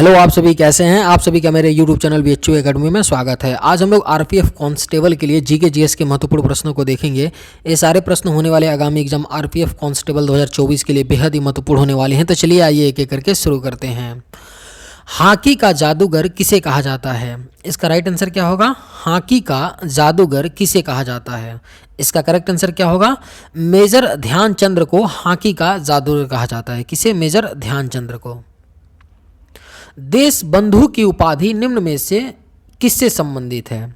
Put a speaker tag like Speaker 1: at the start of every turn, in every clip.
Speaker 1: Hello, आप सभी कैसे हैं। आप सभी का मेरे YouTube चैनल BHU एकेडमी में स्वागत है। आज हम लोग RPF कांस्टेबल के लिए जीके जीएस के महत्वपूर्ण प्रश्नों को देखेंगे। ये सारे प्रश्न होने वाले आगामी एग्जाम RPF कांस्टेबल 2024 के लिए बेहद ही महत्वपूर्ण होने वाले हैं। तो चलिए आइए एक एक करके शुरू करते हैं। हॉकी का जादूगर किसे कहा जाता है? इसका राइट आंसर क्या होगा? हॉकी का जादूगर किसे कहा जाता है? इसका करेक्ट आंसर क्या होगा? मेजर ध्यानचंद्र को हॉकी का जादूगर कहा जाता है। किसे? मेजर ध्यानचंद्र को। देश बंधु की उपाधि निम्न में से किससे संबंधित है?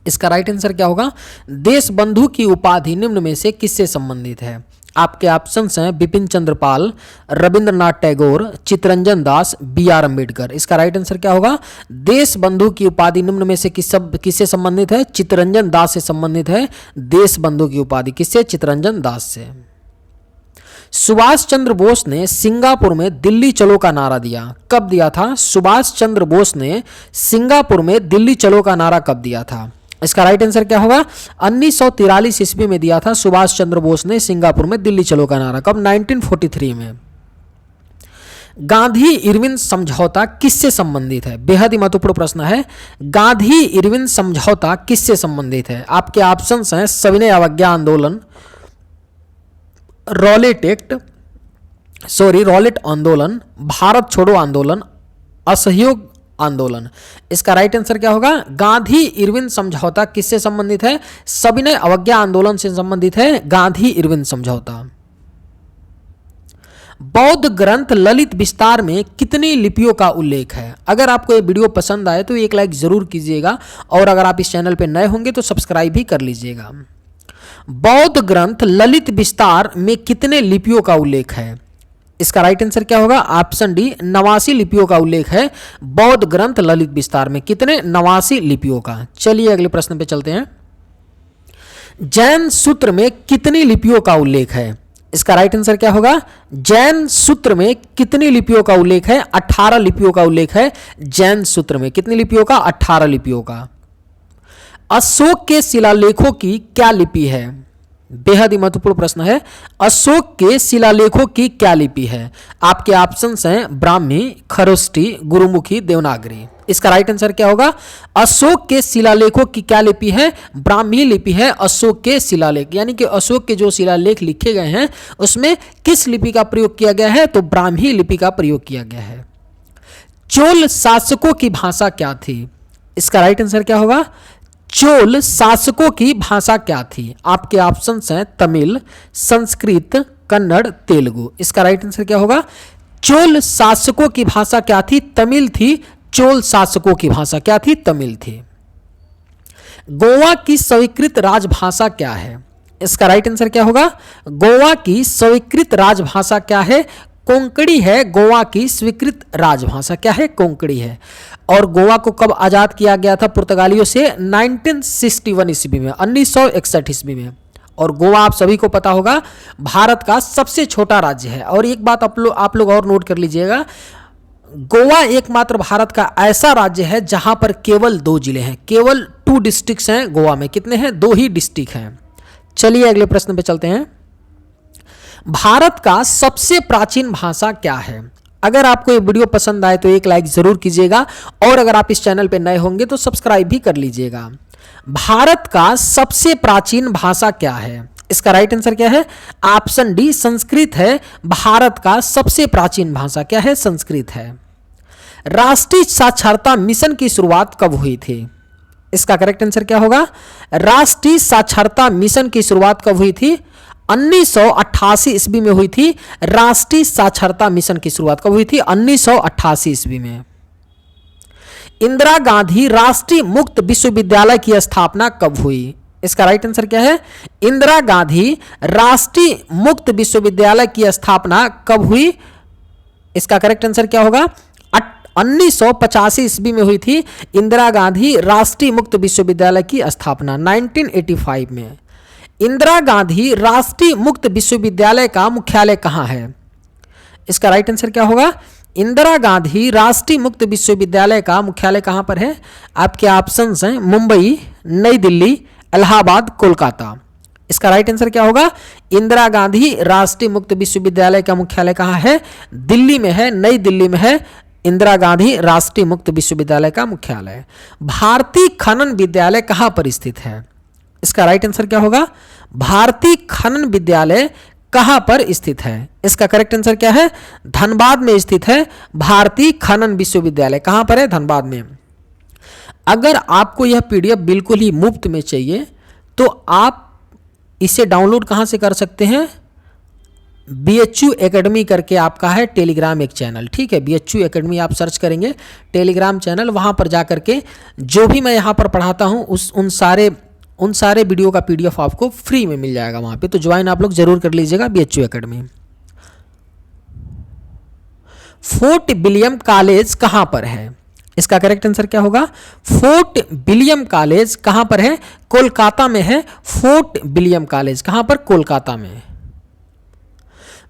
Speaker 1: इसका राइट आंसर क्या होगा? देश बंधु की उपाधि निम्न में से किससे संबंधित है? आपके ऑप्शंस हैं बिपिन चंद्र पाल, रविंद्रनाथ टैगोर, चित्तरंजन दास, BR अम्बेडकर। इसका राइट आंसर क्या होगा? देश बंधु की उपाधि निम्न में से किससे संबंधित है? चित्तरंजन दास से संबंधित है। देश बंधु की उपाधि किससे? चित्तरंजन दास से। सुभाष चंद्र बोस ने सिंगापुर में दिल्ली चलो का नारा दिया, कब दिया था? सुभाष चंद्र बोस ने सिंगापुर में दिल्ली चलो का नारा कब दिया था? इसका राइट आंसर क्या होगा? 1943 ईस्वी में दिया था सुभाष चंद्र बोस ने सिंगापुर में दिल्ली चलो का नारा। कब? 1943 में। गांधी इरविन समझौता किससे संबंधित है? बेहद ही महत्वपूर्ण प्रश्न है। गांधी इरविन समझौता किससे संबंधित है? आपके ऑप्शंस हैं सविनय अवज्ञा आंदोलन, रॉलेट आंदोलन, भारत छोड़ो आंदोलन, असहयोग आंदोलन। इसका राइट आंसर क्या होगा? गांधी इरविन समझौता किससे संबंधित है? सविनय अवज्ञा आंदोलन से संबंधित है गांधी इरविन समझौता। बौद्ध ग्रंथ ललित विस्तार में कितनी लिपियों का उल्लेख है? अगर आपको ये वीडियो पसंद आए तो एक लाइक जरूर कीजिएगा और अगर आप इस चैनल पर नए होंगे तो सब्सक्राइब भी कर लीजिएगा। बौद्ध ग्रंथ ललित विस्तार में कितने लिपियों का उल्लेख है? इसका राइट आंसर क्या होगा? ऑप्शन डी 89 लिपियों का उल्लेख है बौद्ध ग्रंथ ललित विस्तार में। कितने? 89 लिपियों का। चलिए अगले प्रश्न पे चलते हैं। जैन सूत्र में कितनी लिपियों का उल्लेख है? इसका राइट आंसर क्या होगा? जैन सूत्र में कितनी लिपियों का उल्लेख है? 18 लिपियों का उल्लेख है जैन सूत्र में। कितनी लिपियों का? 18 लिपियों का। अशोक के शिलालेखों की क्या लिपि है? बेहद ही महत्वपूर्ण प्रश्न है। अशोक के शिलालेखों की क्या लिपि है? आपके ऑप्शंस हैं ब्राह्मी, खरोष्टी, गुरुमुखी, देवनागरी। इसका राइट आंसर क्या होगा? अशोक के शिलालेखों की क्या लिपि है? ब्राह्मी लिपि है अशोक के शिलालेख। यानी कि अशोक के जो शिलालेख लिखे गए हैं उसमें किस लिपि का प्रयोग किया गया है? तो ब्राह्मी लिपि का प्रयोग किया गया है। चोल शासकों की भाषा क्या थी? इसका राइट आंसर क्या होगा? चोल शासकों की भाषा क्या थी? आपके ऑप्शंस हैं तमिल, संस्कृत, कन्नड़, तेलुगु। इसका राइट आंसर क्या होगा? चोल शासकों की भाषा क्या थी? तमिल थी। चोल शासकों की भाषा क्या थी? तमिल थी। गोवा की स्वीकृत राजभाषा क्या है? इसका राइट आंसर क्या होगा? गोवा की स्वीकृत राजभाषा क्या है? कोंकणी है। गोवा की स्वीकृत राजभाषा क्या है? कोंकणी है। और गोवा को कब आजाद किया गया था पुर्तगालियों से? 1961 ईस्वी में, 1961 ईस्वी में। और गोवा आप सभी को पता होगा भारत का सबसे छोटा राज्य है। और एक बात आप लोग और नोट कर लीजिएगा, गोवा एकमात्र भारत का ऐसा राज्य है जहां पर केवल 2 जिले हैं, केवल 2 डिस्ट्रिक्ट्स हैं गोवा में। कितने हैं? 2 ही डिस्ट्रिक्ट हैं। चलिए अगले प्रश्न पे चलते हैं। भारत का सबसे प्राचीन भाषा क्या है? अगर आपको ये वीडियो पसंद आए तो एक लाइक जरूर कीजिएगा और अगर आप इस चैनल पे नए होंगे तो सब्सक्राइब भी कर लीजिएगा। भारत का सबसे प्राचीन भाषा क्या है? इसका राइट आंसर क्या है? ऑप्शन डी संस्कृत है। भारत का सबसे प्राचीन भाषा क्या है? संस्कृत है। राष्ट्रीय साक्षरता मिशन की शुरुआत कब हुई थी? इसका करेक्ट आंसर क्या होगा? राष्ट्रीय साक्षरता मिशन की शुरुआत कब हुई थी? 1988 ईस्वी में हुई थी। राष्ट्रीय साक्षरता मिशन की शुरुआत कब हुई थी? 1988 ईस्वी में। इंदिरा गांधी राष्ट्रीय मुक्त विश्वविद्यालय की स्थापना कब हुई? इसका राइट आंसर क्या है? इंदिरा गांधी राष्ट्रीय मुक्त विश्वविद्यालय की स्थापना कब हुई? इसका करेक्ट आंसर क्या होगा? 1985 ईस्वी में हुई थी इंदिरा गांधी राष्ट्रीय मुक्त विश्वविद्यालय की स्थापना, 1985 में। इंदिरा गांधी राष्ट्रीय मुक्त विश्वविद्यालय का मुख्यालय कहाँ है? इसका राइट आंसर क्या होगा? इंदिरा गांधी राष्ट्रीय मुक्त विश्वविद्यालय का मुख्यालय कहाँ पर है? आपके ऑप्शंस हैं मुंबई, नई दिल्ली, इलाहाबाद, कोलकाता। इसका राइट आंसर क्या होगा? इंदिरा गांधी राष्ट्रीय मुक्त विश्वविद्यालय का मुख्यालय कहाँ है? दिल्ली में है, नई दिल्ली में है, इंदिरा गांधी राष्ट्रीय मुक्त विश्वविद्यालय का मुख्यालय। भारतीय खनन विद्यालय कहां पर स्थित है? इसका राइट आंसर क्या होगा? भारतीय खनन विद्यालय कहां पर स्थित है? इसका करेक्ट आंसर क्या है? धनबाद में स्थित है भारतीय खनन विश्वविद्यालय। कहां पर है? धनबाद में। अगर आपको यह पीडीएफ बिल्कुल ही मुफ्त में चाहिए तो आप इसे डाउनलोड कहां से कर सकते हैं? BHU एकेडमी करके आपका है टेलीग्राम एक चैनल, ठीक है। BHU एकेडमी आप सर्च करेंगे टेलीग्राम चैनल, वहां पर जा करके जो भी मैं यहां पर पढ़ाता हूं उन सारे वीडियो का PDF आपको फ्री में मिल जाएगा वहां पे। तो ज्वाइन आप लोग जरूर कर लीजिएगा BHU academy. Fort William college कहां पर है? इसका करेक्ट आंसर क्या होगा? फोर्ट विलियम कॉलेज कहां पर है? कोलकाता में है फोर्ट विलियम कॉलेज। कहां पर? कोलकाता में।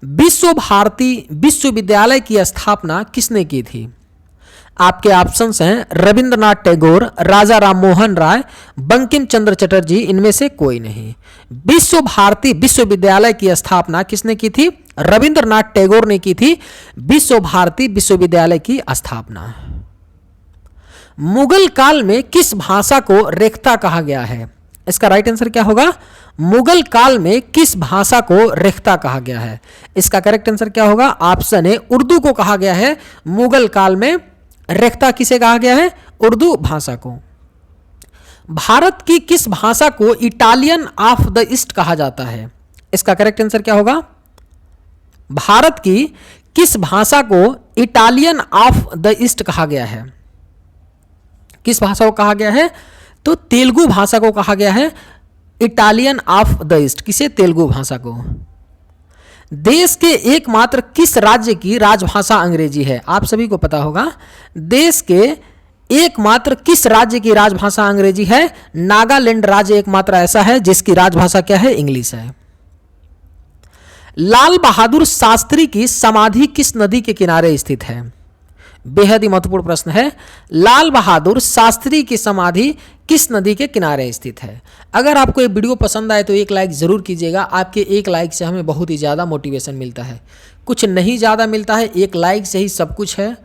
Speaker 1: विश्व भारती विश्वविद्यालय की स्थापना किसने की थी? आपके ऑप्शंस हैं रविंद्रनाथ टैगोर, राजा राममोहन राय, बंकिम चंद्र चटर्जी, इनमें से कोई नहीं। विश्व भारती विश्वविद्यालय की स्थापना किसने की थी? रविंद्रनाथ टैगोर ने की थी विश्व भारती विश्वविद्यालय की स्थापना। मुगल काल में किस भाषा को रेख्ता कहा गया है? इसका राइट आंसर क्या होगा? मुगल काल में किस भाषा को रेख्ता कहा गया है? इसका करेक्ट आंसर क्या होगा? ऑप्शन ए उर्दू को कहा गया है मुगल काल में। रेख्ता किसे कहा गया है? उर्दू भाषा को। भारत की किस भाषा को इटालियन ऑफ द ईस्ट कहा जाता है? इसका करेक्ट आंसर क्या होगा? भारत की किस भाषा को इटालियन ऑफ द ईस्ट कहा गया है? किस भाषा को कहा गया है? तो तेलुगु भाषा को कहा गया है इटालियन ऑफ द ईस्ट। किसे? तेलुगु भाषा को। देश के एकमात्र किस राज्य की राजभाषा अंग्रेजी है? आप सभी को पता होगा। देश के एकमात्र किस राज्य की राजभाषा अंग्रेजी है? नागालैंड राज्य एकमात्र ऐसा है जिसकी राजभाषा क्या है? इंग्लिश है। लाल बहादुर शास्त्री की समाधि किस नदी के किनारे स्थित है? बेहद ही महत्वपूर्ण प्रश्न है। लाल बहादुर शास्त्री की समाधि किस नदी के किनारे स्थित है? अगर आपको ये वीडियो पसंद आए तो एक लाइक ज़रूर कीजिएगा। आपके एक लाइक से हमें बहुत ही ज़्यादा मोटिवेशन मिलता है। कुछ नहीं ज़्यादा मिलता है, एक लाइक से ही सब कुछ है।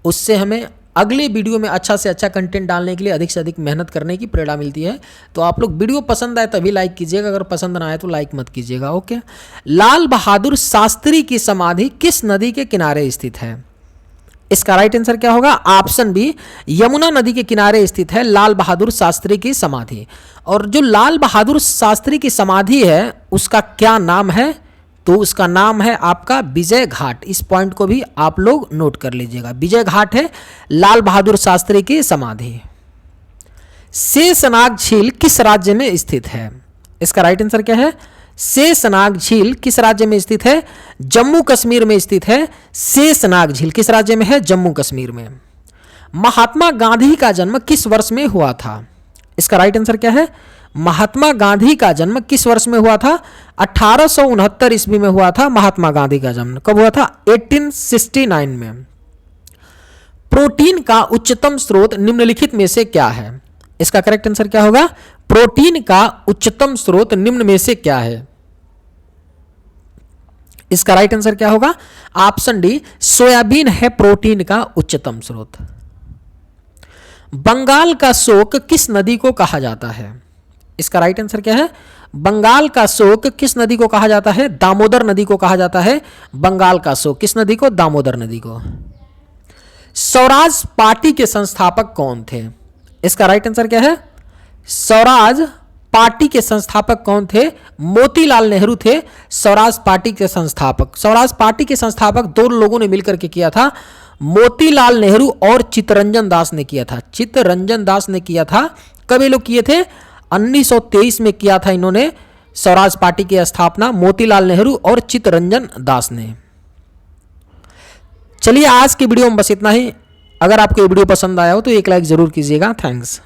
Speaker 1: उससे हमें अगले वीडियो में अच्छा से अच्छा कंटेंट डालने के लिए अधिक से अधिक मेहनत करने की प्रेरणा मिलती है। तो आप लोग वीडियो पसंद आए तभी लाइक कीजिएगा, अगर पसंद ना आए तो लाइक मत कीजिएगा। ओके। लाल बहादुर शास्त्री की समाधि किस नदी के किनारे स्थित है? इसका राइट आंसर क्या होगा? ऑप्शन बी यमुना नदी के किनारे स्थित है लाल बहादुर शास्त्री की समाधि। और जो लाल बहादुर शास्त्री की समाधि है उसका क्या नाम है? तो उसका नाम है आपका विजय घाट। इस पॉइंट को भी आप लोग नोट कर लीजिएगा। विजय घाट है लाल बहादुर शास्त्री की समाधि। शेषनाग झील किस राज्य में स्थित है? इसका राइट आंसर क्या है? शेषनाग झील किस राज्य में स्थित है? जम्मू कश्मीर में स्थित है। शेषनाग झील किस राज्य में है? जम्मू कश्मीर में। महात्मा गांधी का जन्म किस वर्ष में हुआ था? इसका राइट आंसर क्या है? महात्मा गांधी का जन्म किस वर्ष में हुआ था? 1869 ईस्वी में हुआ था महात्मा गांधी का जन्म। कब हुआ था? 1869 में। प्रोटीन का उच्चतम स्रोत निम्नलिखित में से क्या है? इसका करेक्ट आंसर क्या होगा? प्रोटीन का उच्चतम स्रोत निम्न में से क्या है? इसका राइट आंसर क्या होगा? ऑप्शन डी सोयाबीन है प्रोटीन का उच्चतम स्रोत। बंगाल का शोक किस नदी को कहा जाता है? इसका राइट आंसर क्या है? बंगाल का शोक किस नदी को कहा जाता है? दामोदर नदी को कहा जाता है बंगाल का शोक। किस नदी को? दामोदर नदी को। स्वराज पार्टी के संस्थापक कौन थे? इसका राइट आंसर क्या है? स्वराज पार्टी के संस्थापक कौन थे? मोतीलाल नेहरू थे स्वराज पार्टी के संस्थापक। स्वराज पार्टी के संस्थापक दो लोगों ने मिलकर के किया था, मोतीलाल नेहरू और चित्तरंजन दास ने किया था। चित्तरंजन दास ने किया था। कब ये लोग किए थे? 1923 में किया था इन्होंने स्वराज पार्टी की स्थापना, मोतीलाल नेहरू और चित्तरंजन दास ने। चलिए आज की वीडियो में बस इतना ही। अगर आपको ये वीडियो पसंद आया हो तो एक लाइक जरूर कीजिएगा। थैंक्स।